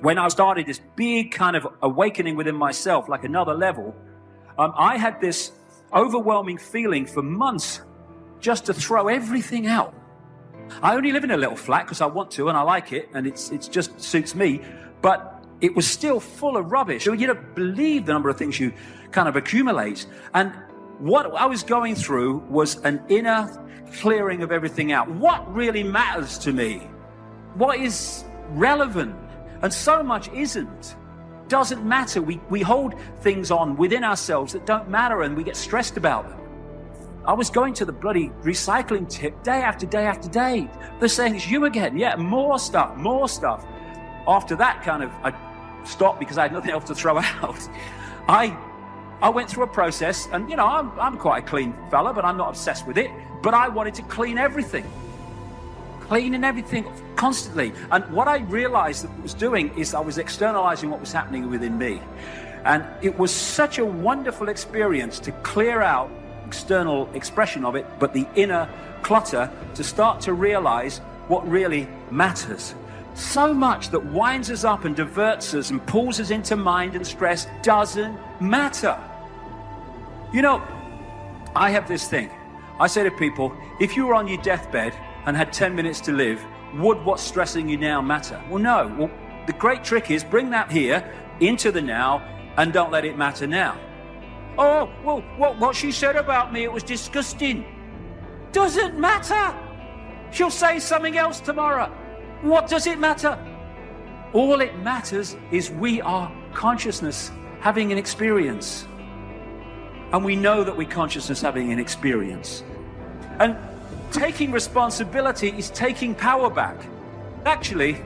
when I started this big kind of awakening within myself, like another level, I had this overwhelming feeling for months just to throw everything out. I only live in a little flat because I want to and I like it and it's just suits me, but it was still full of rubbish. You don't believe the number of things you kind of accumulate. And what I was going through was an inner clearing of everything out. What really matters to me? What is relevant? And so much isn't. Doesn't matter. We hold things on within ourselves that don't matter and we get stressed about them. I was going to the bloody recycling tip day after day after day. They're saying, it's you again. Yeah, more stuff, more stuff. After that I stopped because I had nothing else to throw out. I went through a process and, I'm quite a clean fella, but I'm not obsessed with it. But I wanted to clean everything. Cleaning everything constantly. And what I realized that I was doing is I was externalizing what was happening within me. And it was such a wonderful experience to clear out external expression of it, but the inner clutter, to start to realize what really matters. So much that winds us up and diverts us and pulls us into mind and stress doesn't matter. I have this thing. I say to people, if you were on your deathbed and had 10 minutes to live, would what's stressing you now matter? Well, no. Well, the great trick is bring that here into the now and don't let it matter now. Oh, well, what she said about me, it was disgusting. Doesn't matter. She'll say something else tomorrow. What does it matter? All it matters is we are consciousness having an experience. And we know that we're consciousness having an experience. And taking responsibility is taking power back. Actually,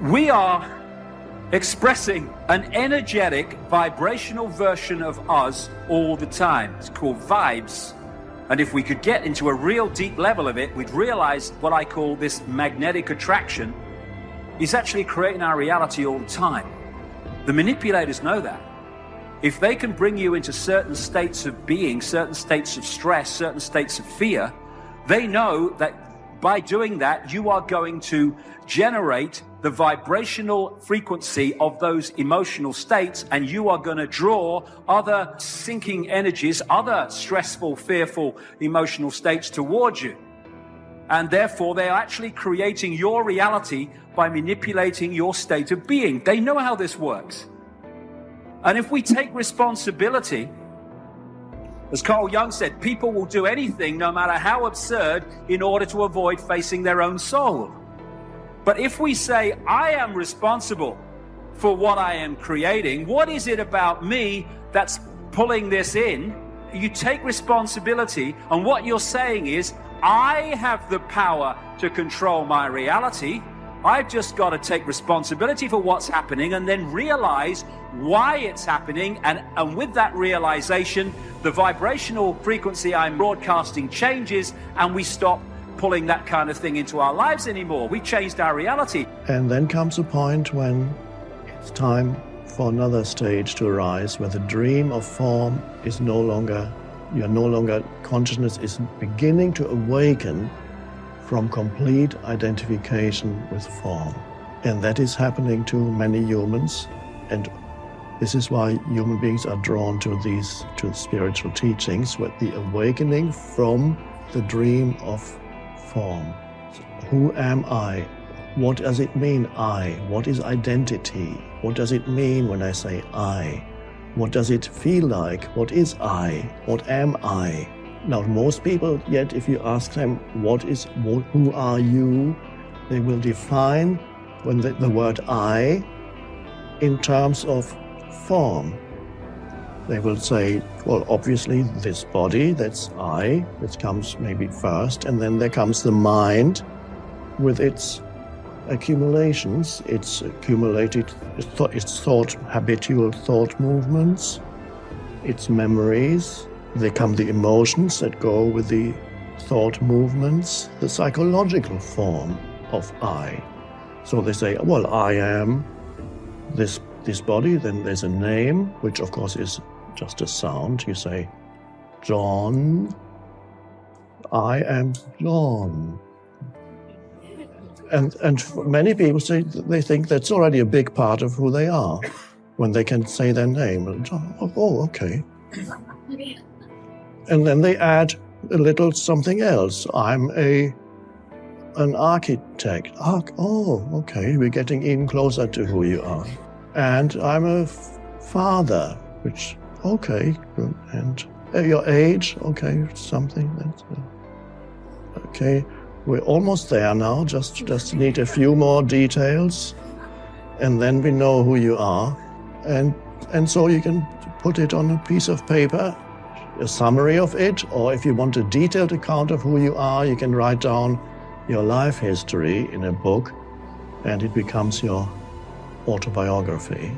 we are expressing an energetic, vibrational version of us all the time. It's called vibes. And if we could get into a real deep level of it, we'd realize what I call this magnetic attraction is actually creating our reality all the time. The manipulators know that. If they can bring you into certain states of being, certain states of stress, certain states of fear, they know that by doing that, you are going to generate the vibrational frequency of those emotional states, and you are going to draw other sinking energies, other stressful, fearful, emotional states towards you. And therefore, they're actually creating your reality by manipulating your state of being. They know how this works. And if we take responsibility, as Carl Jung said, people will do anything, no matter how absurd, in order to avoid facing their own soul. But if we say, I am responsible for what I am creating, what is it about me that's pulling this in? You take responsibility, and what you're saying is, I have the power to control my reality. I've just got to take responsibility for what's happening and then realize why it's happening. And with that realization, the vibrational frequency I'm broadcasting changes, and we stop pulling that kind of thing into our lives anymore. We changed our reality. And then comes a point when it's time for another stage to arise, where the dream of form is no longer, consciousness is beginning to awaken from complete identification with form. And that is happening to many humans. And this is why human beings are drawn to spiritual teachings, with the awakening from the dream of form. So, who am I? What does it mean, I? What is identity? What does it mean when I say I? What does it feel like? What is I? What am I? Now, most people, yet if you ask them, who are you? They will define the word I in terms of form. They will say, well, obviously this body, that's I, which comes maybe first, and then there comes the mind with its accumulations, its accumulated, its habitual thought movements, its memories. There come the emotions that go with the thought movements, the psychological form of I. So they say, well, I am this body, then there's a name, which of course is just a sound. You say, John, I am John. And many people say they think that's already a big part of who they are when they can say their name. And, oh, okay. And then they add a little something else. I'm an architect. Oh, okay, we're getting even closer to who you are. And I'm a father, which, okay, good. And your age, okay, something. That's, okay, we're almost there now, just need a few more details, and then we know who you are. And so you can put it on a piece of paper, a summary of it, or if you want a detailed account of who you are, you can write down your life history in a book, and it becomes your autobiography.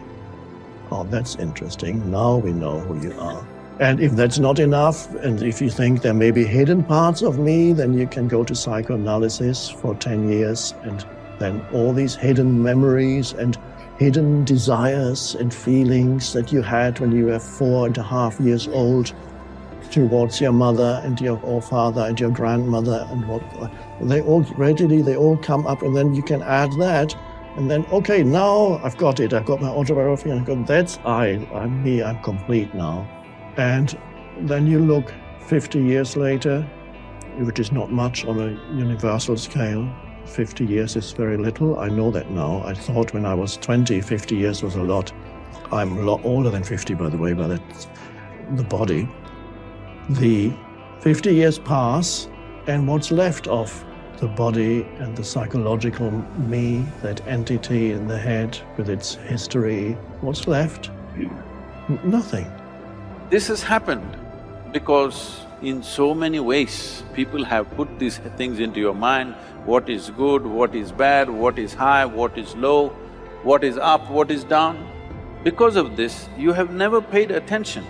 Oh, that's interesting. Now we know who you are. And if that's not enough, and if you think there may be hidden parts of me, then you can go to psychoanalysis for 10 years, and then all these hidden memories and hidden desires and feelings that you had when you were 4.5 years old towards your mother and your father and your grandmother, and what they all come up, and then you can add that, and then, okay, now I've got it. I've got my autobiography, and I've got, that's I'm me, I'm complete now. And then you look 50 years later, which is not much on a universal scale. 50 years is very little. I know that now. I thought when I was 20, 50 years was a lot. I'm a lot older than 50, by the way, but that's the body. The 50 years pass, and what's left of the body and the psychological me, that entity in the head with its history, what's left? Nothing. This has happened because in so many ways, people have put these things into your mind, what is good, what is bad, what is high, what is low, what is up, what is down. Because of this, you have never paid attention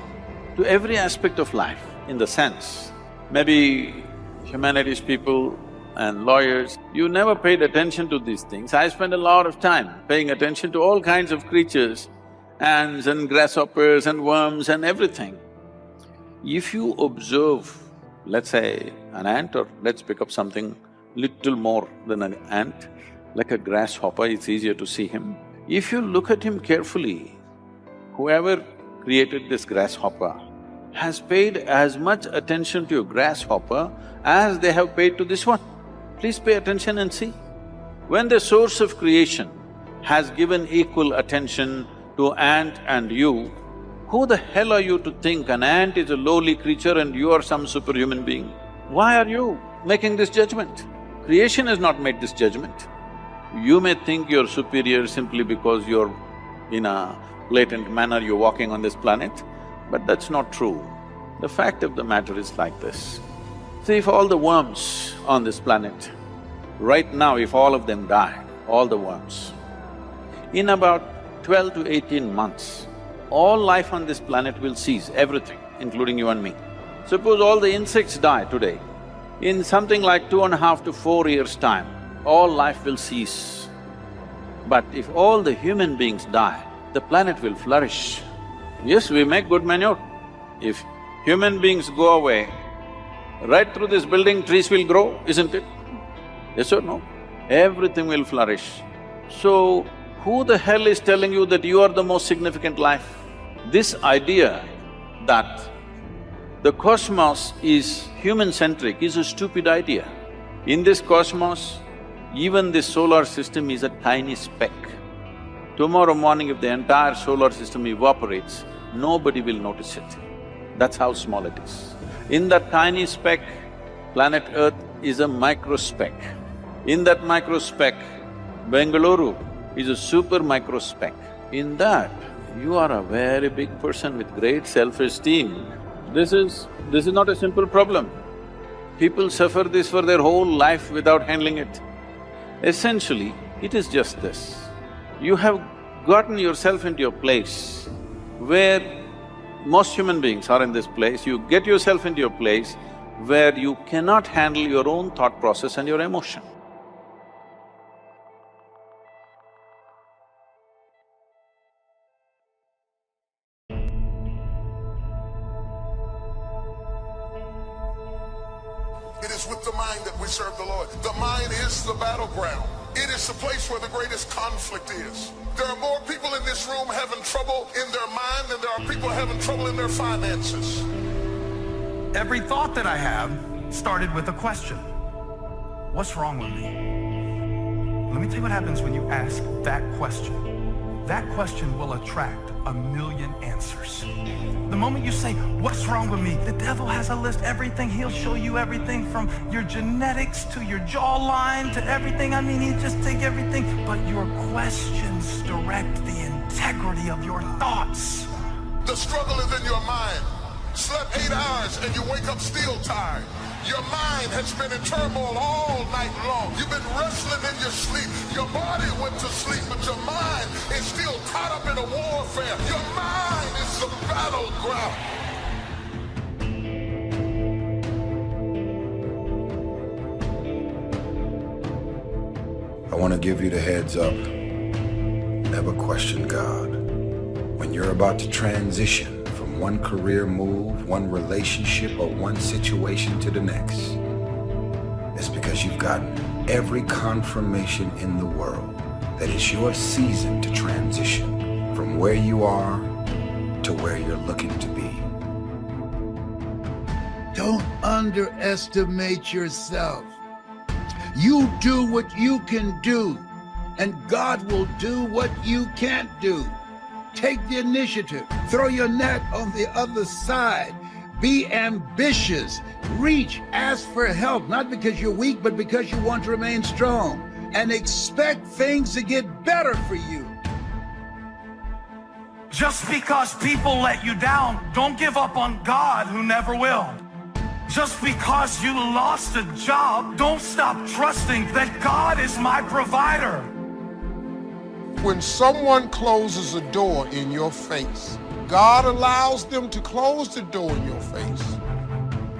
to every aspect of life, in the sense, maybe humanities people and lawyers, you never paid attention to these things. I spend a lot of time paying attention to all kinds of creatures, ants and grasshoppers and worms and everything. If you observe, let's say, an ant, or let's pick up something little more than an ant, like a grasshopper, it's easier to see him. If you look at him carefully, whoever created this grasshopper has paid as much attention to a grasshopper as they have paid to this one. Please pay attention and see. When the source of creation has given equal attention to ant and you, who the hell are you to think an ant is a lowly creature and you are some superhuman being? Why are you making this judgment? Creation has not made this judgment. You may think you're superior simply because you're in a latent manner, you're walking on this planet, but that's not true. The fact of the matter is like this. See, if all the worms on this planet, right now if all of them die, all the worms, in about 12 to 18 months, all life on this planet will cease, everything, including you and me. Suppose all the insects die today, in something like 2.5 to 4 years' time, all life will cease. But if all the human beings die, the planet will flourish. Yes, we make good manure. If human beings go away, right through this building trees will grow, isn't it? Yes or no? Everything will flourish. So, who the hell is telling you that you are the most significant life? This idea that the cosmos is human-centric is a stupid idea. In this cosmos, even this solar system is a tiny speck. Tomorrow morning if the entire solar system evaporates, nobody will notice it. That's how small it is. In that tiny speck, planet Earth is a microspeck. In that microspeck, Bengaluru is a super microspeck. In that, you are a very big person with great self-esteem. This is not a simple problem. People suffer this for their whole life without handling it. Essentially, it is just this. You have gotten yourself into a place where most human beings are in this place, you get yourself into a place where you cannot handle your own thought process and your emotion. It is with the mind that we serve the Lord. The mind is the battleground. It is the place where the greatest conflict is. There are more people in this room having trouble in their mind than there are people having trouble in their finances. Every thought that I have started with a question. What's wrong with me? Let me tell you what happens when you ask that question. That question will attract a million answers. The moment you say, what's wrong with me? The devil has a list, everything. He'll show you everything from your genetics to your jawline to everything. I mean, he'll just take everything. But your questions direct the integrity of your thoughts. The struggle is in your mind. Slept 8 hours and you wake up still tired. Your mind has been in turmoil all night long. You've been wrestling in your sleep. Your body went to sleep, but your mind is still caught up in a warfare. Your mind is the battleground. I want to give you the heads up. Never question God. When you're about to transition from one career move, one relationship, or one situation to the next, it's because you've gotten every confirmation in the world that it's your season to transition from where you are to where you're looking to be. Don't underestimate yourself. You do what you can do, and God will do what you can't do. Take the initiative. Throw your net on the other side. Be ambitious. Reach. Ask for help, not because you're weak, but because you want to remain strong. And expect things to get better for you. Just because people let you down, don't give up on God, who never will. Just because you lost a job, don't stop trusting that God is my provider. When someone closes a door in your face, God allows them to close the door in your face.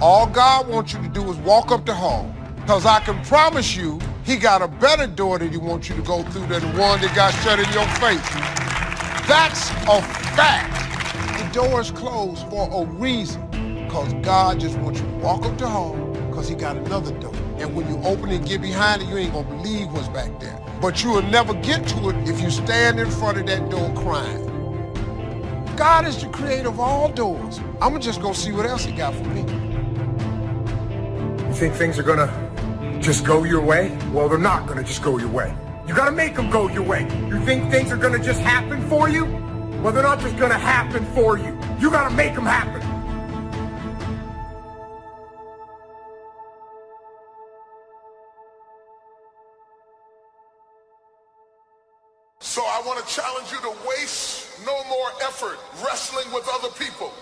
All God wants you to do is walk up the hall. Because I can promise you, he got a better door that he wants you to go through than the one that got shut in your face. That's a fact. The door is closed for a reason. Because God just wants you to walk up the hall because he got another door. And when you open it and get behind it, you ain't gonna believe what's back there. But you will never get to it if you stand in front of that door crying. God is the creator of all doors. I'm gonna just go see what else he got for me. You think things are gonna just go your way? Well, they're not gonna just go your way. You gotta make them go your way. You think things are gonna just happen for you? Well, they're not just gonna happen for you. You gotta make them happen. So I want to challenge you to waste no more effort wrestling with other people.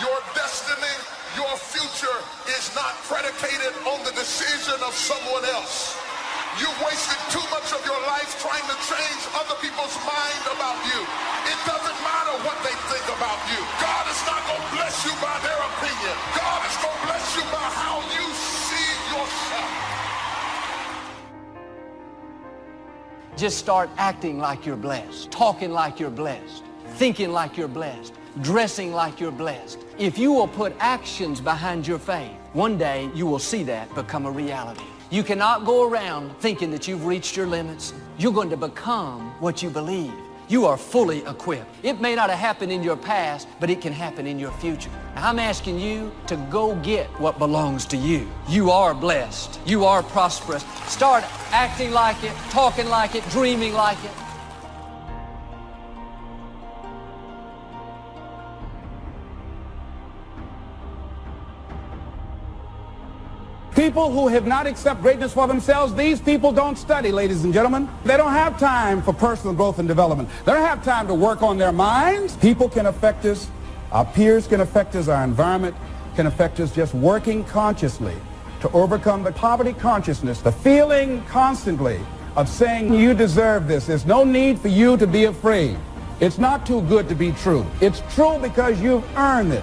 Your destiny, your future is not predicated on the decision of someone else. You wasted too much of your life trying to change other people's mind about you. It doesn't matter what they think about you. God is not going to bless you by their opinion. God is going to bless you by how you see yourself. Just start acting like you're blessed, talking like you're blessed, thinking like you're blessed, dressing like you're blessed. If you will put actions behind your faith, one day you will see that become a reality. You cannot go around thinking that you've reached your limits. You're going to become what you believe. You are fully equipped. It may not have happened in your past, but it can happen in your future. Now, I'm asking you to go get what belongs to you. You are blessed. You are prosperous. Start acting like it, talking like it, dreaming like it. People who have not accepted greatness for themselves, these people don't study, ladies and gentlemen. They don't have time for personal growth and development. They don't have time to work on their minds. People can affect us. Our peers can affect us. Our environment can affect us. Just working consciously to overcome the poverty consciousness, the feeling constantly of saying you deserve this. There's no need for you to be afraid. It's not too good to be true. It's true because you've earned it.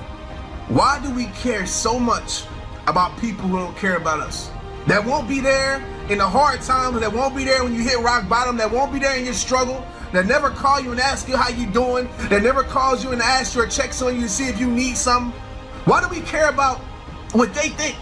Why do we care so much about people who don't care about us? That won't be there in the hard times, that won't be there when you hit rock bottom, that won't be there in your struggle, that never call you and ask you how you doing, that never calls you and asks you or checks on you to see if you need something. Why do we care about what they think?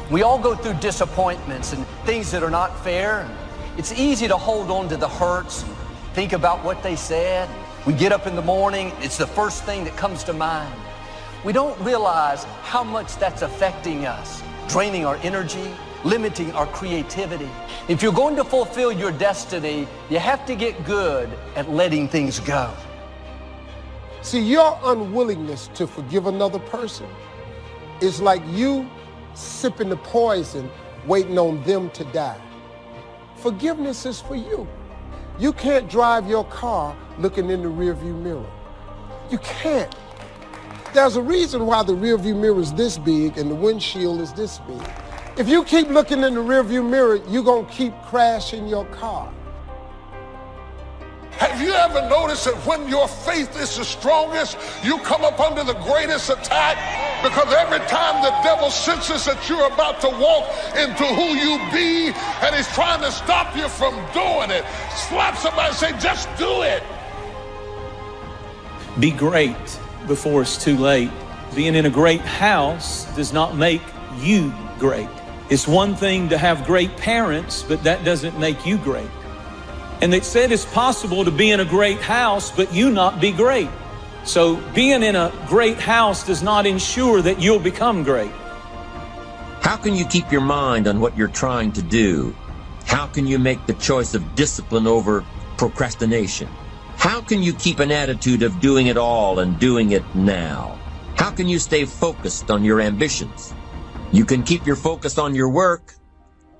We all go through disappointments and things that are not fair. It's easy to hold on to the hurts, and think about what they said. We get up in the morning, it's the first thing that comes to mind. We don't realize how much that's affecting us, draining our energy, limiting our creativity. If you're going to fulfill your destiny, you have to get good at letting things go. See, your unwillingness to forgive another person is like you sipping the poison, waiting on them to die. Forgiveness is for you. You can't drive your car looking in the rearview mirror. You can't. There's a reason why the rearview mirror is this big and the windshield is this big. If you keep looking in the rearview mirror, you're gonna keep crashing your car. Have you ever noticed that when your faith is the strongest, you come up under the greatest attack? Because every time the devil senses that you're about to walk into who you be, and he's trying to stop you from doing it, slap somebody and say, just do it. Be great before it's too late. Being in a great house does not make you great. It's one thing to have great parents, but that doesn't make you great. And they said it's possible to be in a great house, but you not be great. So being in a great house does not ensure that you'll become great. How can you keep your mind on what you're trying to do? How can you make the choice of discipline over procrastination? How can you keep an attitude of doing it all and doing it now? How can you stay focused on your ambitions? You can keep your focus on your work,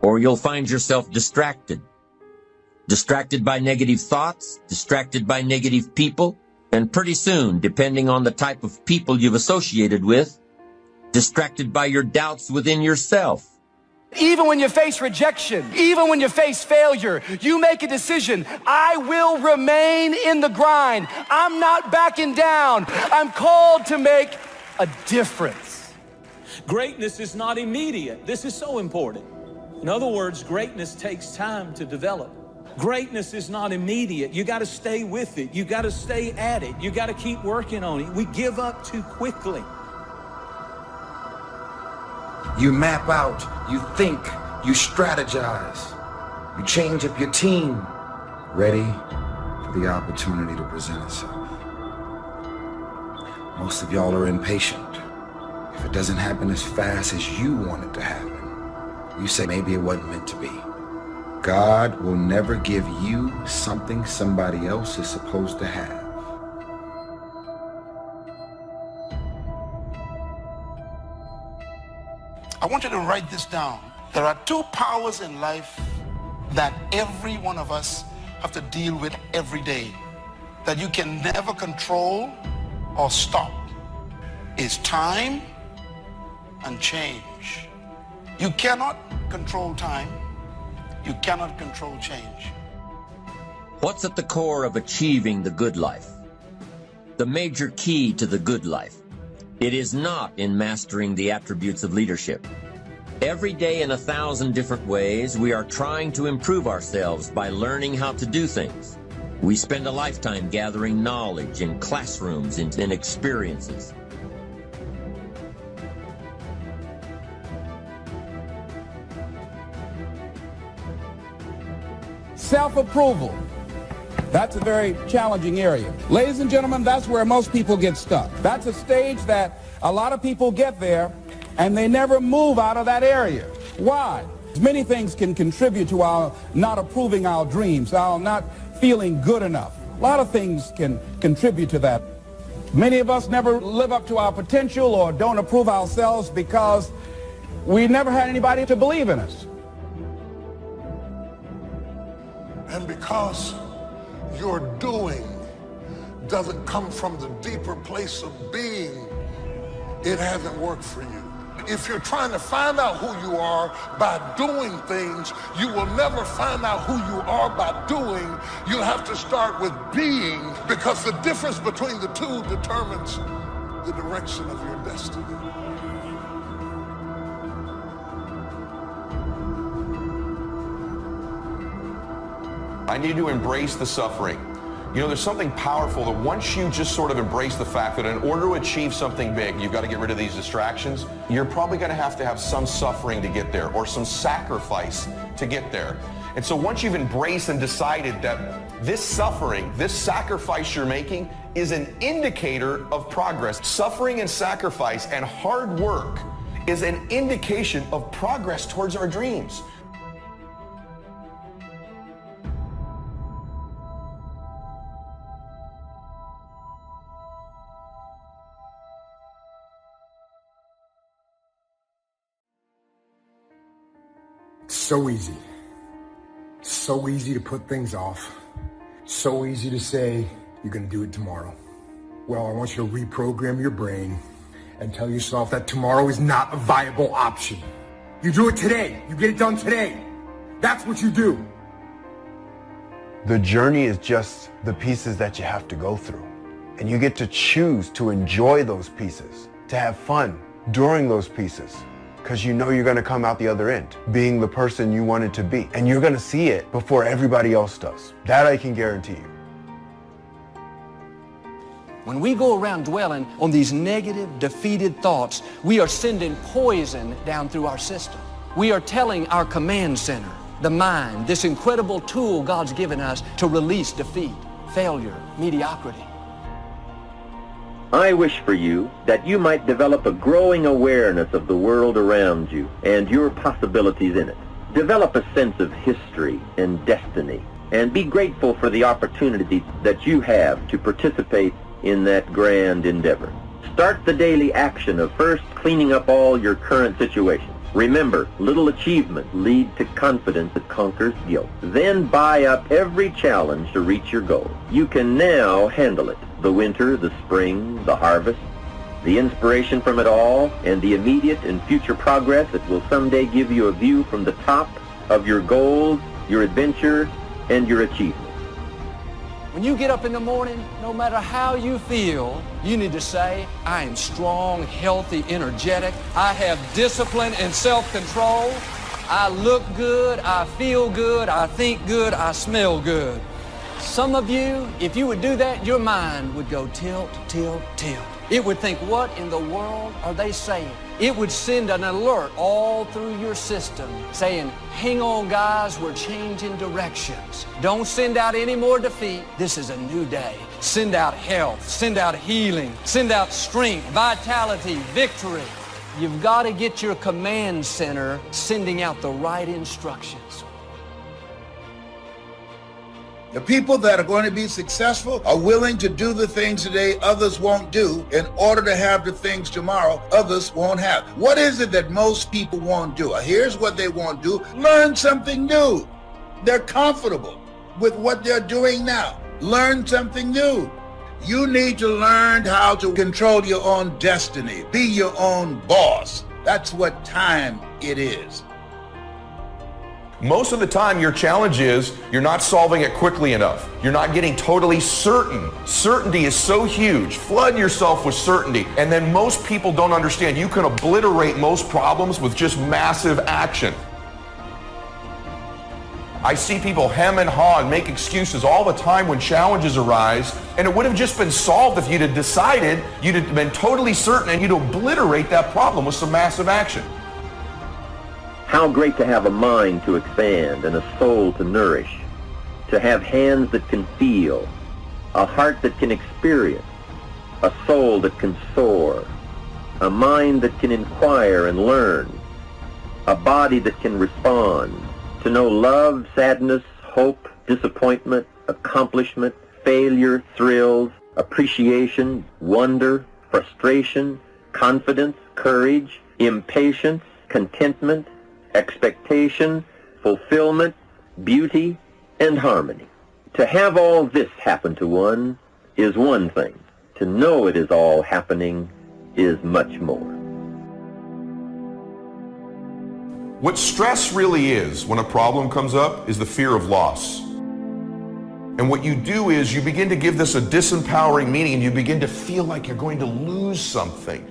or you'll find yourself distracted. Distracted by negative thoughts, distracted by negative people, and pretty soon, depending on the type of people you've associated with, distracted by your doubts within yourself. Even when you face rejection, even when you face failure, you make a decision. I will remain in the grind. I'm not backing down. I'm called to make a difference. Greatness is not immediate. This is so important. In other words, greatness takes time to develop. Greatness is not immediate. You got to stay with it. You got to stay at it. You got to keep working on it. We give up too quickly. You map out, you think, you strategize, you change up your team, ready for the opportunity to present itself. Most of y'all are impatient. If it doesn't happen as fast as you want it to happen, you say maybe it wasn't meant to be. God will never give you something somebody else is supposed to have. I want you to write this down. There are two powers in life that every one of us have to deal with every day, that you can never control or stop. Is time and change. You cannot control time. You cannot control change. What's at the core of achieving the good life? The major key to the good life. It is not in mastering the attributes of leadership. Every day in 1,000 different ways, we are trying to improve ourselves by learning how to do things. We spend a lifetime gathering knowledge in classrooms and in experiences. Self-approval. That's a very challenging area. Ladies and gentlemen, that's where most people get stuck. That's a stage that a lot of people get there and they never move out of that area. Why? Many things can contribute to our not approving our dreams, our not feeling good enough. A lot of things can contribute to that. Many of us never live up to our potential or don't approve ourselves because we never had anybody to believe in us. And because your doing doesn't come from the deeper place of being, it hasn't worked for you. If you're trying to find out who you are by doing things, you will never find out who you are by doing. You'll have to start with being, because the difference between the two determines the direction of your destiny. I need to embrace the suffering. You know, there's something powerful that once you just sort of embrace the fact that in order to achieve something big, you've got to get rid of these distractions, you're probably going to have some suffering to get there or some sacrifice to get there. And so once you've embraced and decided that this suffering, this sacrifice you're making is an indicator of progress. Suffering and sacrifice and hard work is an indication of progress towards our dreams. So easy. So easy to put things off. So easy to say, you're going to do it tomorrow. Well, I want you to reprogram your brain and tell yourself that tomorrow is not a viable option. You do it today. You get it done today. That's what you do. The journey is just the pieces that you have to go through. And you get to choose to enjoy those pieces, to have fun during those pieces. Because you know you're going to come out the other end, being the person you wanted to be. And you're going to see it before everybody else does. That I can guarantee you. When we go around dwelling on these negative, defeated thoughts, we are sending poison down through our system. We are telling our command center, the mind, this incredible tool God's given us to release defeat, failure, mediocrity. I wish for you that you might develop a growing awareness of the world around you and your possibilities in it. Develop a sense of history and destiny, and be grateful for the opportunity that you have to participate in that grand endeavor. Start the daily action of first cleaning up all your current situations. Remember, little achievement leads to confidence that conquers guilt. Then buy up every challenge to reach your goal. You can now handle it. The winter, the spring, the harvest, the inspiration from it all, and the immediate and future progress that will someday give you a view from the top of your goals, your adventure, and your achievements. When you get up in the morning, no matter how you feel, you need to say, I am strong, healthy, energetic. I have discipline and self-control. I look good, I feel good, I think good, I smell good. Some of you, if you would do that, your mind would go tilt, tilt, tilt. It would think, what in the world are they saying? It would send an alert all through your system saying, hang on guys, we're changing directions. Don't send out any more defeat. This is a new day. Send out health, send out healing, send out strength, vitality, victory. You've got to get your command center sending out the right instructions. The people that are going to be successful are willing to do the things today others won't do in order to have the things tomorrow others won't have. What is it that most people won't do? Here's what they won't do. Learn something new. They're comfortable with what they're doing now. Learn something new. You need to learn how to control your own destiny. Be your own boss. That's what time it is. Most of the time, your challenge is you're not solving it quickly enough. You're not getting totally certain. Certainty is so huge. Flood yourself with certainty. And then most people don't understand you can obliterate most problems with just massive action. I see people hem and haw and make excuses all the time when challenges arise, and it would have just been solved if you'd have decided, you'd have been totally certain, and you'd obliterate that problem with some massive action. How great to have a mind to expand and a soul to nourish, to have hands that can feel, a heart that can experience, a soul that can soar, a mind that can inquire and learn, a body that can respond, to know love, sadness, hope, disappointment, accomplishment, failure, thrills, appreciation, wonder, frustration, confidence, courage, impatience, contentment, expectation, fulfillment, beauty, and harmony. To have all this happen to one is one thing. To know it is all happening is much more. What stress really is when a problem comes up is the fear of loss. And what you do is you begin to give this a disempowering meaning, and you begin to feel like you're going to lose something.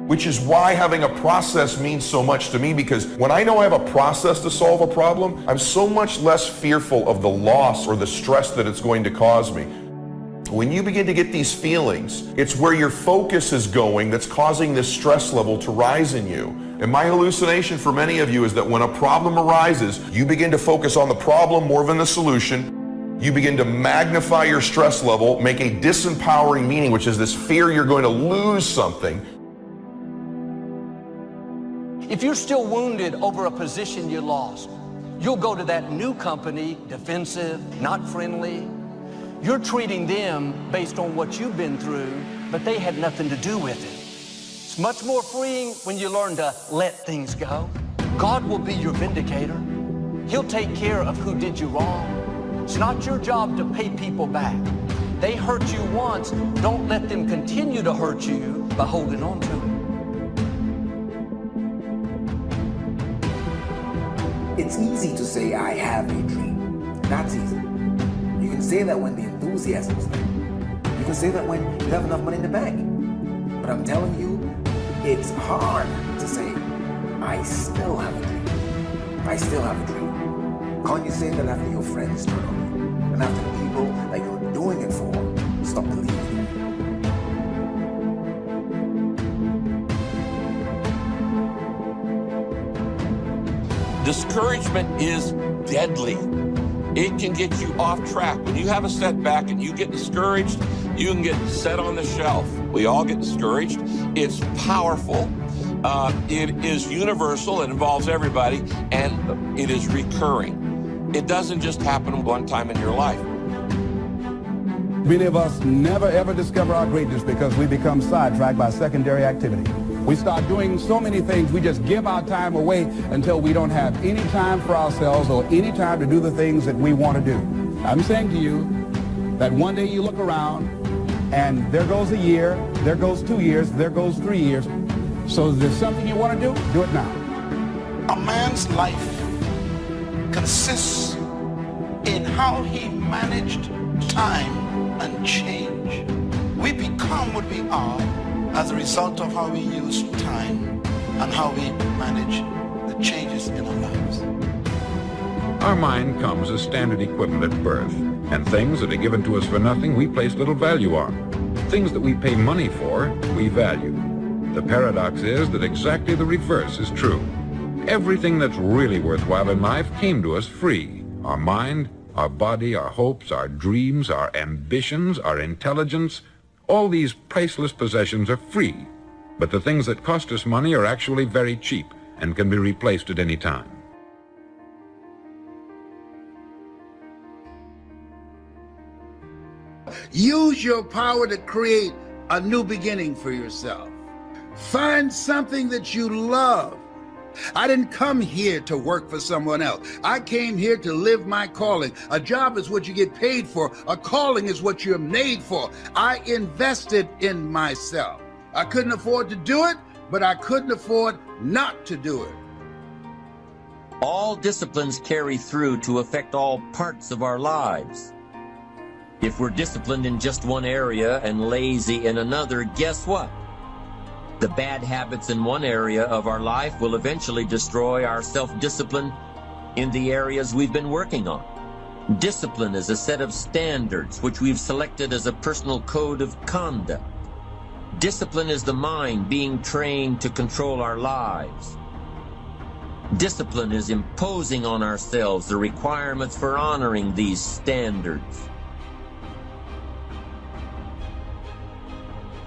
Which is why having a process means so much to me, because when I know I have a process to solve a problem, I'm so much less fearful of the loss or the stress that it's going to cause me. When you begin to get these feelings, it's where your focus is going that's causing this stress level to rise in you. And my hallucination for many of you is that when a problem arises, you begin to focus on the problem more than the solution. You begin to magnify your stress level, make a disempowering meaning, which is this fear you're going to lose something. If you're still wounded over a position you lost, you'll go to that new company defensive, not friendly. You're treating them based on what you've been through, but they had nothing to do with it. It's much more freeing when you learn to let things go. God will be your vindicator. He'll take care of who did you wrong. It's not your job to pay people back. They hurt you once, don't let them continue to hurt you by holding on to it. It's easy to say, I have a dream. That's easy. You can say that when the enthusiasm is there. You can say that when you have enough money in the bank. But I'm telling you, it's hard to say, I still have a dream. I still have a dream. Can't you say that after your friends turn on you? And after the people that you're doing it for stop believing in you? Discouragement is deadly. It can get you off track. When you have a setback and you get discouraged, you can get set on the shelf. We all get discouraged. It's powerful. It is universal. It involves everybody, and it is recurring. It doesn't just happen one time in your life. Many of us never ever discover our greatness because we become sidetracked by secondary activity. We start doing so many things, we just give our time away until we don't have any time for ourselves or any time to do the things that we want to do. I'm saying to you that one day you look around and there goes a year, there goes 2 years, there goes 3 years. So is there something you want to do? Do it now. A man's life consists in how he managed time and change. We become what we are as a result of how we use time and how we manage the changes in our lives. Our mind comes as standard equipment at birth, and things that are given to us for nothing we place little value on. Things that we pay money for, we value. The paradox is that exactly the reverse is true. Everything that's really worthwhile in life came to us free. Our mind, our body, our hopes, our dreams, our ambitions, our intelligence, all these priceless possessions are free, but the things that cost us money are actually very cheap and can be replaced at any time. Use your power to create a new beginning for yourself. Find something that you love. I didn't come here to work for someone else. I came here to live my calling. A job is what you get paid for. A calling is what you're made for. I invested in myself. I couldn't afford to do it, but I couldn't afford not to do it. All disciplines carry through to affect all parts of our lives. If we're disciplined in just one area and lazy in another, guess what? The bad habits in one area of our life will eventually destroy our self-discipline in the areas we've been working on. Discipline is a set of standards which we've selected as a personal code of conduct. Discipline is the mind being trained to control our lives. Discipline is imposing on ourselves the requirements for honoring these standards.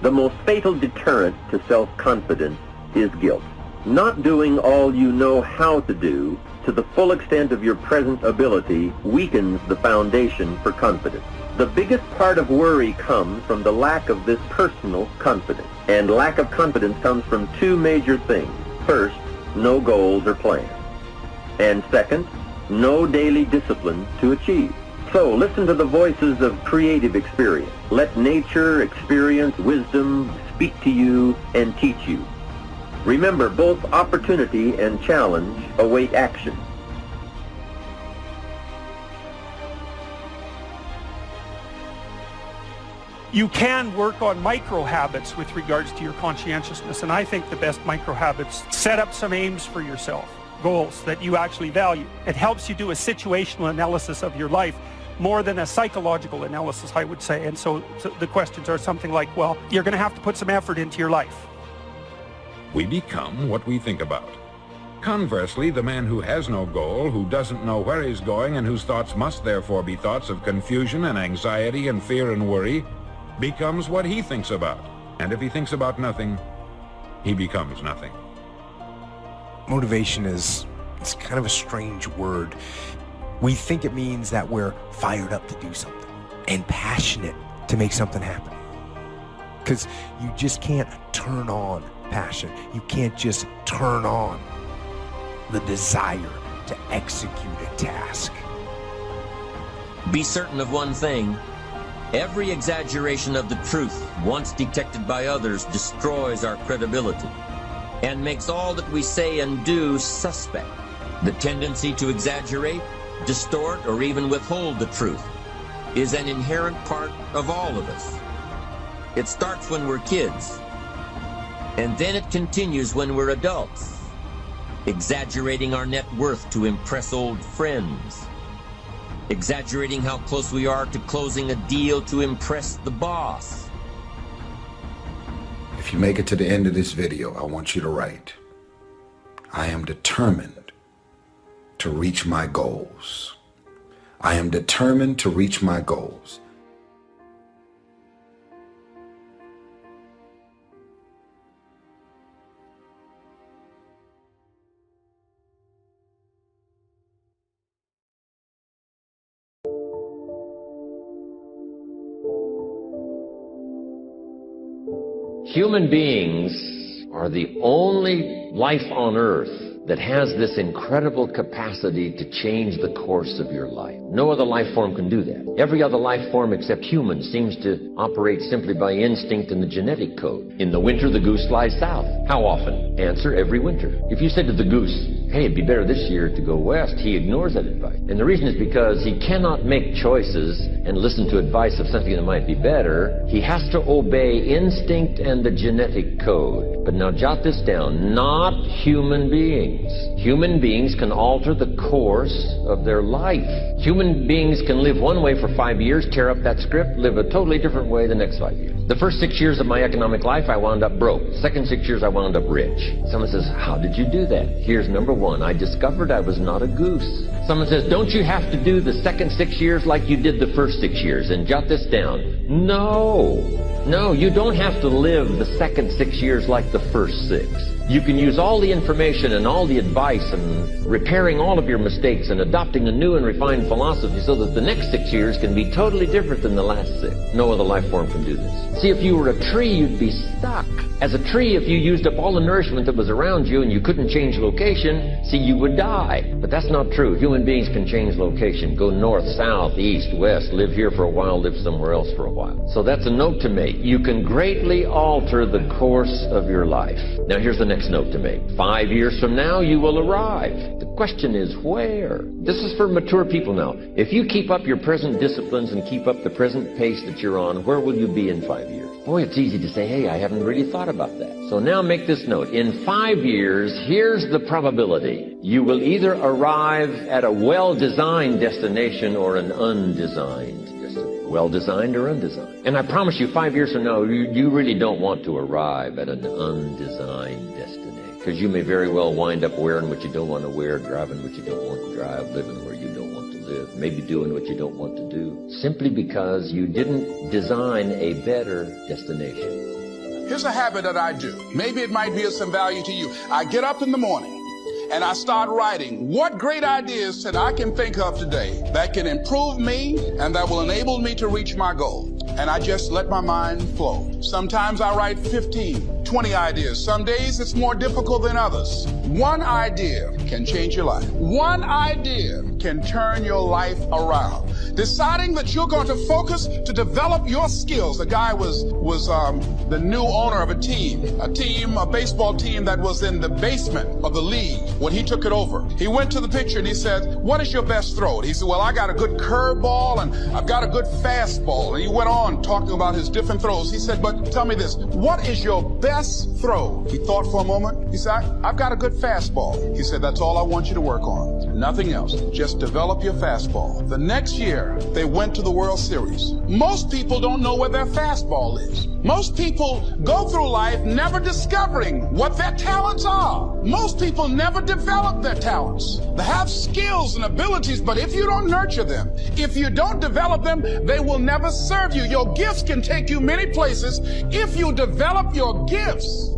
The most fatal deterrent to self-confidence is guilt. Not doing all you know how to do to the full extent of your present ability weakens the foundation for confidence. The biggest part of worry comes from the lack of this personal confidence. And lack of confidence comes from two major things. First, no goals or plans. And second, no daily discipline to achieve. So listen to the voices of creative experience. Let nature, experience, wisdom speak to you and teach you. Remember, both opportunity and challenge await action. You can work on micro habits with regards to your conscientiousness, and I think the best micro habits, set up some aims for yourself, goals that you actually value. It helps you do a situational analysis of your life more than a psychological analysis, I would say. And so the questions are something like, well, you're going to have to put some effort into your life. We become what we think about. Conversely, the man who has no goal, who doesn't know where he's going, and whose thoughts must therefore be thoughts of confusion and anxiety and fear and worry, becomes what he thinks about. And if he thinks about nothing, he becomes nothing. Motivation it's kind of a strange word. We think it means that we're fired up to do something and passionate to make something happen. Because you just can't turn on passion. You can't just turn on the desire to execute a task. Be certain of one thing. Every exaggeration of the truth, once detected by others, destroys our credibility and makes all that we say and do suspect. The tendency to exaggerate, distort, or even withhold the truth is an inherent part of all of us. It starts when we're kids, and then it continues when we're adults, exaggerating our net worth to impress old friends, exaggerating how close we are to closing a deal to impress the boss. If you make it to the end of this video, I want you to write, I am determined to reach my goals. I am determined to reach my goals. Human beings are the only life on earth that has this incredible capacity to change the course of your life. No other life form can do that. Every other life form except humans seems to operate simply by instinct and the genetic code. In the winter, the goose flies south. How often? Answer, every winter. If you said to the goose, hey, it'd be better this year to go west, he ignores that advice. And the reason is because he cannot make choices and listen to advice of something that might be better. He has to obey instinct and the genetic code. But now jot this down, not human beings. Human beings can alter the course of their life. Human beings can live one way for 5 years, tear up that script, live a totally different way the next 5 years. The first 6 years of my economic life, I wound up broke. Second 6 years, I wound up rich. Someone says, how did you do that? Here's number one, I discovered I was not a goose. Someone says, don't you have to do the second 6 years like you did the first 6 years? And jot this down. No, you don't have to live the second 6 years like the first 6. You can use all the information and all the advice and repairing all of your mistakes and adopting a new and refined philosophy so that the next 6 years can be totally different than the last 6. No other life form can do this. See, if you were a tree, you'd be stuck. As a tree, if you used up all the nourishment that was around you and you couldn't change location, see, you would die. But that's not true. Human beings can change location. Go north, south, east, west, live here for a while, live somewhere else for a while. So that's a note to make. You can greatly alter the course of your life. Now here's the next note to make. 5 years from now, you will arrive. The question is where? This is for mature people now. If you keep up your present disciplines and keep up the present pace that you're on, where will you be in 5 years? Boy, it's easy to say, hey, I haven't really thought about that. So now make this note. In 5 years, here's the probability. You will either arrive at a well-designed destination or an undesigned destination. Well-designed or undesigned. And I promise you, 5 years from now, you really don't want to arrive at an undesigned destination. Because you may very well wind up wearing what you don't want to wear, driving what you don't want to drive, living where you don't want to live, maybe doing what you don't want to do, simply because you didn't design a better destination. Here's a habit that I do. Maybe it might be of some value to you. I get up in the morning and I start writing what great ideas that I can think of today that can improve me and that will enable me to reach my goal. And I just let my mind flow. Sometimes I write 15, 20 ideas. Some days it's more difficult than others. One idea can change your life. One idea can turn your life around. Deciding that you're going to focus to develop your skills. The guy was the new owner of a baseball team that was in the basement of the league when he took it over. He went to the pitcher and he said, "What is your best throw?" And he said, "Well, I got a good curveball and I've got a good fastball." And he went on talking about his different throws. He said, "But tell me this, what is your best throw?" He thought for a moment. He said, "I've got a good fastball." He said, "That's all I want you to work on. Nothing else. Just develop your fastball." The next year, they went to the World Series. Most people don't know where their fastball is. Most people go through life never discovering what their talents are. Most people never develop their talents. They have skills and abilities, but if you don't nurture them, if you don't develop them, they will never serve you. Your gifts can take you many places if you develop your gifts.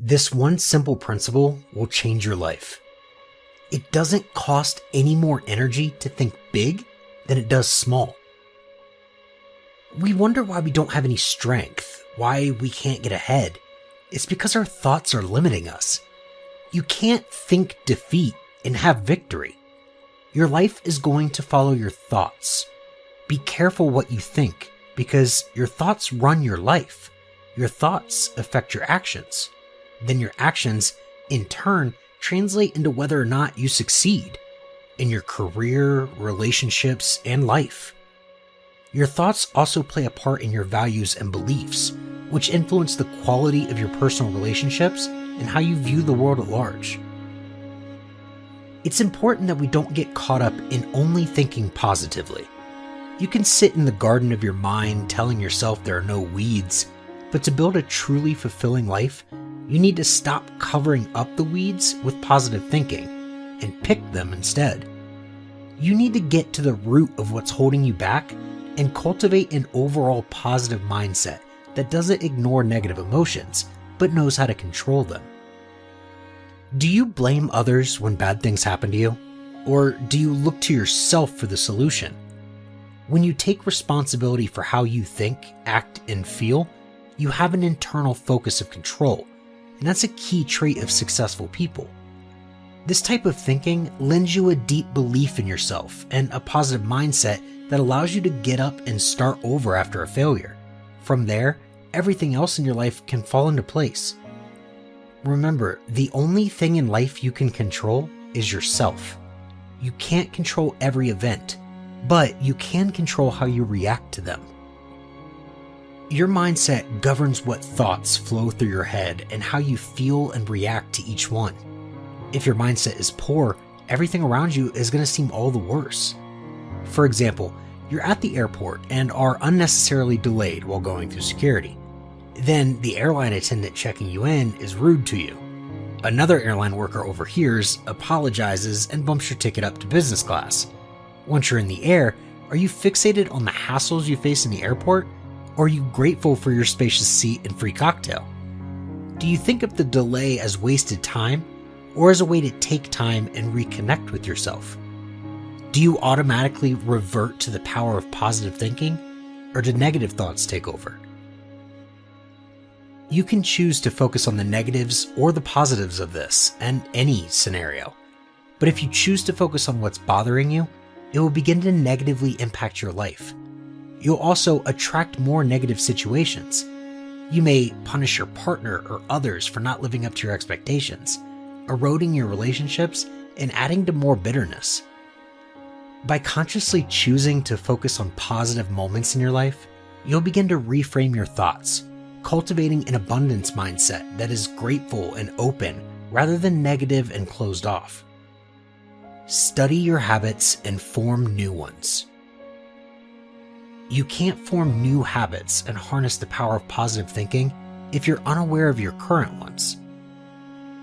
This one simple principle will change your life. It doesn't cost any more energy to think big than it does small. We wonder why we don't have any strength, why we can't get ahead. It's because our thoughts are limiting us. You can't think defeat and have victory. Your life is going to follow your thoughts. Be careful what you think, because your thoughts run your life. Your thoughts affect your actions. Then your actions, in turn, translate into whether or not you succeed in your career, relationships, and life. Your thoughts also play a part in your values and beliefs, which influence the quality of your personal relationships and how you view the world at large. It's important that we don't get caught up in only thinking positively. You can sit in the garden of your mind telling yourself there are no weeds, but to build a truly fulfilling life, you need to stop covering up the weeds with positive thinking and pick them instead. You need to get to the root of what's holding you back and cultivate an overall positive mindset that doesn't ignore negative emotions, but knows how to control them. Do you blame others when bad things happen to you? Or do you look to yourself for the solution? When you take responsibility for how you think, act, and feel, you have an internal focus of control, and that's a key trait of successful people. This type of thinking lends you a deep belief in yourself and a positive mindset that allows you to get up and start over after a failure. From there, everything else in your life can fall into place. Remember, the only thing in life you can control is yourself. You can't control every event, but you can control how you react to them. Your mindset governs what thoughts flow through your head and how you feel and react to each one. If your mindset is poor, everything around you is going to seem all the worse. For example, you're at the airport and are unnecessarily delayed while going through security. Then the airline attendant checking you in is rude to you. Another airline worker overhears, apologizes, and bumps your ticket up to business class. Once you're in the air, are you fixated on the hassles you face in the airport, or are you grateful for your spacious seat and free cocktail? Do you think of the delay as wasted time, or as a way to take time and reconnect with yourself? Do you automatically revert to the power of positive thinking, or do negative thoughts take over? You can choose to focus on the negatives or the positives of this and any scenario. But if you choose to focus on what's bothering you, it will begin to negatively impact your life. You'll also attract more negative situations. You may punish your partner or others for not living up to your expectations, eroding your relationships and adding to more bitterness. By consciously choosing to focus on positive moments in your life, you'll begin to reframe your thoughts, cultivating an abundance mindset that is grateful and open rather than negative and closed off. Study your habits and form new ones. You can't form new habits and harness the power of positive thinking if you're unaware of your current ones.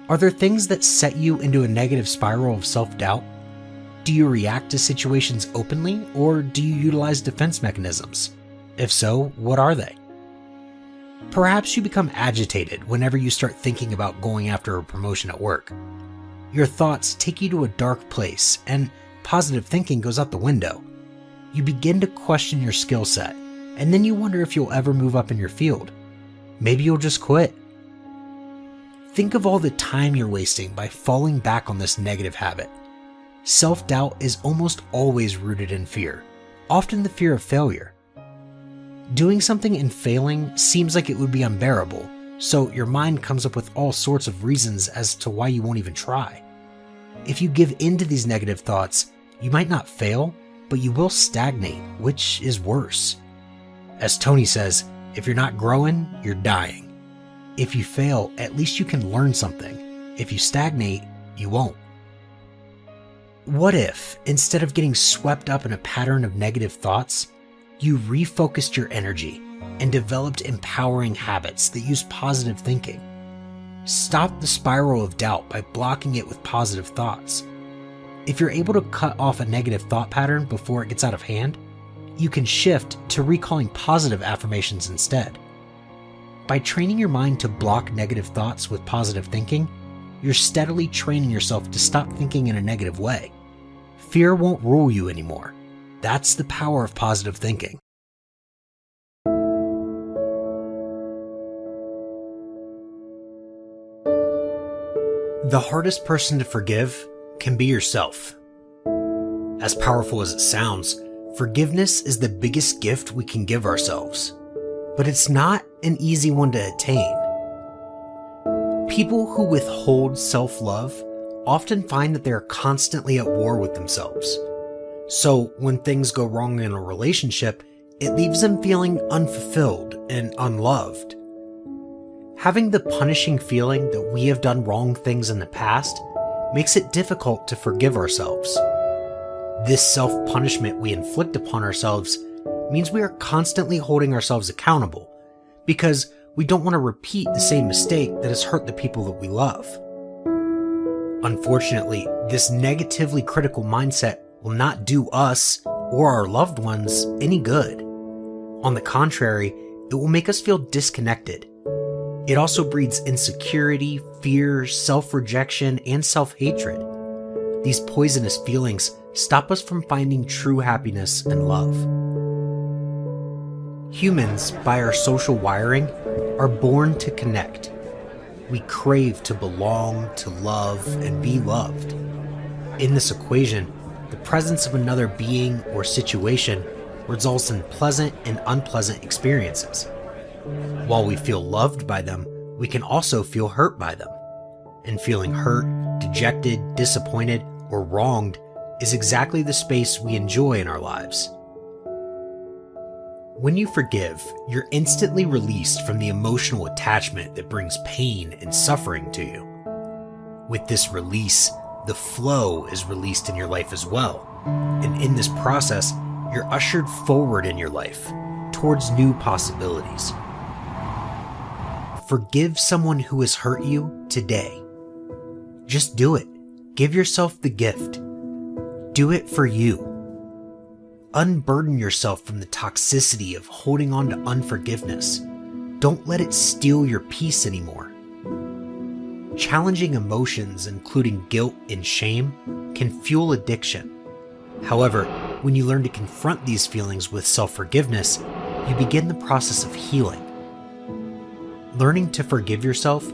Are there things that set you into a negative spiral of self-doubt? Do you react to situations openly, or do you utilize defense mechanisms? If so, what are they? Perhaps you become agitated whenever you start thinking about going after a promotion at work. Your thoughts take you to a dark place, and positive thinking goes out the window. You begin to question your skill set, and then you wonder if you'll ever move up in your field. Maybe you'll just quit. Think of all the time you're wasting by falling back on this negative habit. Self-doubt is almost always rooted in fear, often the fear of failure. Doing something and failing seems like it would be unbearable, so your mind comes up with all sorts of reasons as to why you won't even try. If you give in to these negative thoughts, you might not fail, but you will stagnate, which is worse. As Tony says, if you're not growing, you're dying. If you fail, at least you can learn something. If you stagnate, you won't. What if, instead of getting swept up in a pattern of negative thoughts, you refocused your energy and developed empowering habits that use positive thinking? Stop the spiral of doubt by blocking it with positive thoughts. If you're able to cut off a negative thought pattern before it gets out of hand, you can shift to recalling positive affirmations instead. By training your mind to block negative thoughts with positive thinking, you're steadily training yourself to stop thinking in a negative way. Fear won't rule you anymore. That's the power of positive thinking. The hardest person to forgive can be yourself. As powerful as it sounds, forgiveness is the biggest gift we can give ourselves. But it's not an easy one to attain. People who withhold self-love often find that they are constantly at war with themselves. So when things go wrong in a relationship, it leaves them feeling unfulfilled and unloved. Having the punishing feeling that we have done wrong things in the past makes it difficult to forgive ourselves. This self-punishment we inflict upon ourselves means we are constantly holding ourselves accountable because we don't want to repeat the same mistake that has hurt the people that we love. Unfortunately, this negatively critical mindset will not do us or our loved ones any good. On the contrary, it will make us feel disconnected. It also breeds insecurity, fear, self-rejection, and self-hatred. These poisonous feelings stop us from finding true happiness and love. Humans, by our social wiring, are born to connect. We crave to belong, to love, and be loved. In this equation, the presence of another being or situation results in pleasant and unpleasant experiences. While we feel loved by them, we can also feel hurt by them. And feeling hurt, dejected, disappointed, or wronged is exactly the space we enjoy in our lives. When you forgive, you're instantly released from the emotional attachment that brings pain and suffering to you. With this release, the flow is released in your life as well. And in this process, you're ushered forward in your life, towards new possibilities. Forgive someone who has hurt you today. Just do it. Give yourself the gift. Do it for you. Unburden yourself from the toxicity of holding on to unforgiveness. Don't let it steal your peace anymore. Challenging emotions, including guilt and shame, can fuel addiction. However, when you learn to confront these feelings with self-forgiveness, you begin the process of healing. Learning to forgive yourself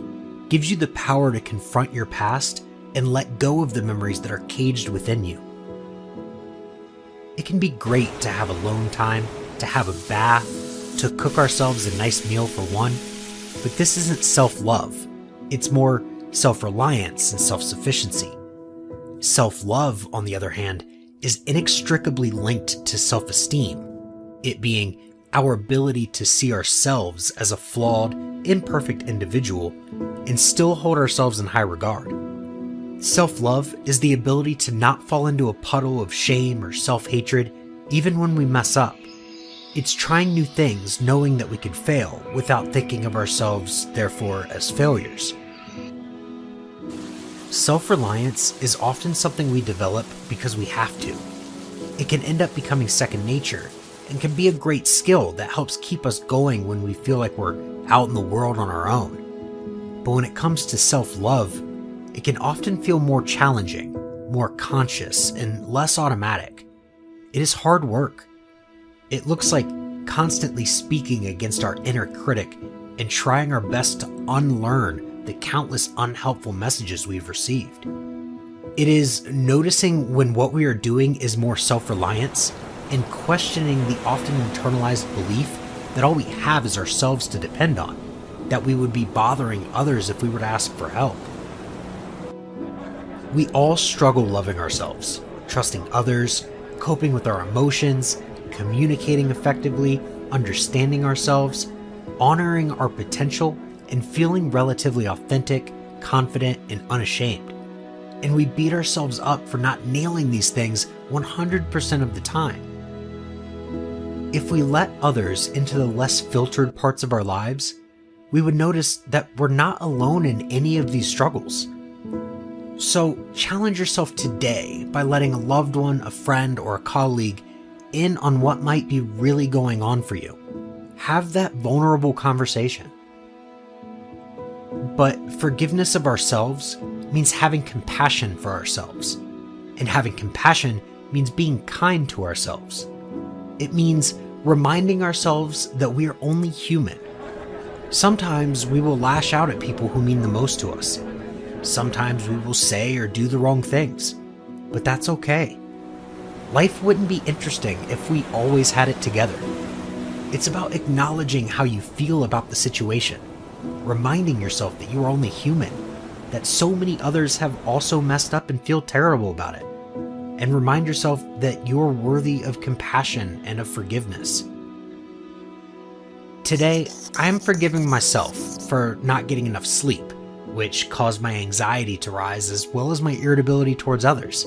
gives you the power to confront your past and let go of the memories that are caged within you. It can be great to have alone time, to have a bath, to cook ourselves a nice meal for one, but this isn't self-love. It's more self-reliance and self-sufficiency. Self-love, on the other hand, is inextricably linked to self-esteem, it being our ability to see ourselves as a flawed, imperfect individual and still hold ourselves in high regard. Self-love is the ability to not fall into a puddle of shame or self-hatred even when we mess up. It's trying new things knowing that we could fail without thinking of ourselves, therefore, as failures. Self-reliance is often something we develop because we have to. It can end up becoming second nature and can be a great skill that helps keep us going when we feel like we're out in the world on our own. But when it comes to self-love, it can often feel more challenging, more conscious, and less automatic. It is hard work. It looks like constantly speaking against our inner critic and trying our best to unlearn the countless unhelpful messages we've received. It is noticing when what we are doing is more self-reliance and questioning the often internalized belief that all we have is ourselves to depend on, that we would be bothering others if we were to ask for help. We all struggle loving ourselves, trusting others, coping with our emotions, communicating effectively, understanding ourselves, honoring our potential, and feeling relatively authentic, confident, and unashamed. And we beat ourselves up for not nailing these things 100% of the time. If we let others into the less filtered parts of our lives, we would notice that we're not alone in any of these struggles. So challenge yourself today by letting a loved one, a friend, or a colleague in on what might be really going on for you. Have that vulnerable conversation. But forgiveness of ourselves means having compassion for ourselves. And having compassion means being kind to ourselves. It means reminding ourselves that we are only human. Sometimes we will lash out at people who mean the most to us. Sometimes we will say or do the wrong things. But that's okay. Life wouldn't be interesting if we always had it together. It's about acknowledging how you feel about the situation, reminding yourself that you are only human, that so many others have also messed up and feel terrible about it, and remind yourself that you are worthy of compassion and of forgiveness. Today, I'm forgiving myself for not getting enough sleep, which caused my anxiety to rise as well as my irritability towards others.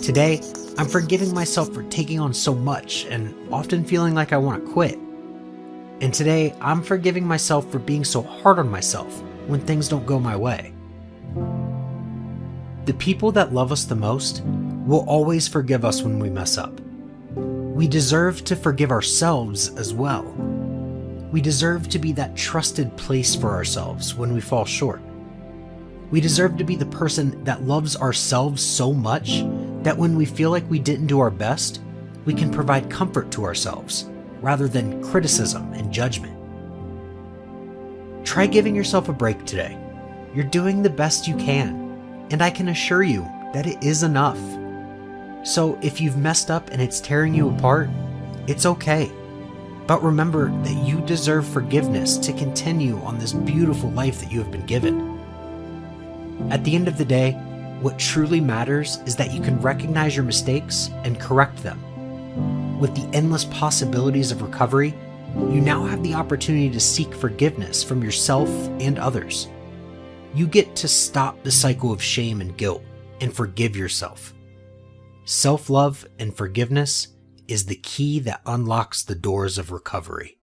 Today, I'm forgiving myself for taking on so much and often feeling like I want to quit. And today, I'm forgiving myself for being so hard on myself when things don't go my way. The people that love us the most will always forgive us when we mess up. We deserve to forgive ourselves as well. We deserve to be that trusted place for ourselves when we fall short. We deserve to be the person that loves ourselves so much that when we feel like we didn't do our best, we can provide comfort to ourselves rather than criticism and judgment. Try giving yourself a break today. You're doing the best you can, and I can assure you that it is enough. So if you've messed up and it's tearing you apart, it's okay. But remember that you deserve forgiveness to continue on this beautiful life that you have been given. At the end of the day, what truly matters is that you can recognize your mistakes and correct them. With the endless possibilities of recovery, you now have the opportunity to seek forgiveness from yourself and others. You get to stop the cycle of shame and guilt and forgive yourself. Self-love and forgiveness is the key that unlocks the doors of recovery.